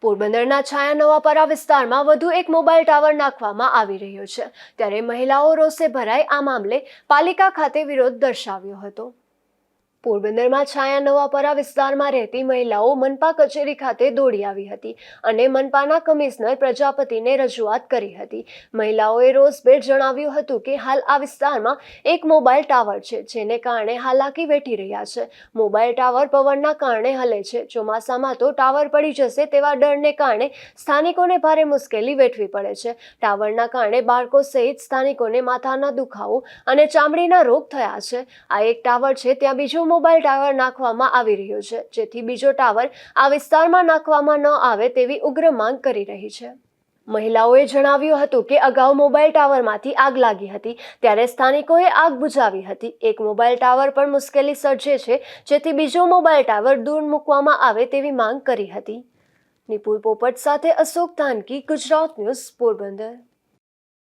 પોરબંદરના છાયાનવાપરા વિસ્તારમાં વધુ એક મોબાઈલ ટાવર નાખવામાં આવી રહ્યો છે ત્યારે મહિલાઓ રોષે ભરાઈ આ મામલે પાલિકા ખાતે વિરોધ દર્શાવ્યો હતો। પોરબંદરમાં છાયાનવાપરા વિસ્તારમાં રહેતી મહિલાઓ મનપા કચેરી ખાતે દોડી આવી હતી અને મનપાના કમિશનર પ્રજાપતિને રજૂઆત કરી હતી। મહિલાઓએ રોષભેર જણાવ્યું હતું કે હાલ આ વિસ્તારમાં એક મોબાઈલ ટાવર છે જેને કારણે હાલાકી વેઠી રહ્યા છે। મોબાઈલ ટાવર પવનના કારણે હલે છે। ચોમાસામાં તો ટાવર પડી જશે તેવા ડરને કારણે સ્થાનિકોને ભારે મુશ્કેલી વેઠવી પડે છે। ટાવરના કારણે બાળકો સહિત સ્થાનિકોને માથાના દુખાવો અને ચામડીના રોગ થયા છે। આ એક ટાવર છે ત્યાં બીજો મોબાઈલ ટાવર નાખવામાં આવી રહ્યો છે જેથી બીજો ટાવર આ વિસ્તારમાં નાખવામાં ન આવે તેવી ઉગ્ર માંગ કરી રહી છે। મહિલાઓએ જણાવ્યું હતું કે અગાઉ મોબાઈલ ટાવરમાંથી આગ લાગી હતી ત્યારે સ્થાનિકોએ આગ બુઝાવી હતી। એક મોબાઈલ ટાવર પણ મુશ્કેલી સર્જે છે જેથી બીજો મોબાઈલ ટાવર દૂર મૂકવામાં આવે તેવી માંગ કરી હતી। નિપુલ પોપટ સાથે અશોક ધાનકી, ગુજરાત ન્યૂઝ, પોરબંદર।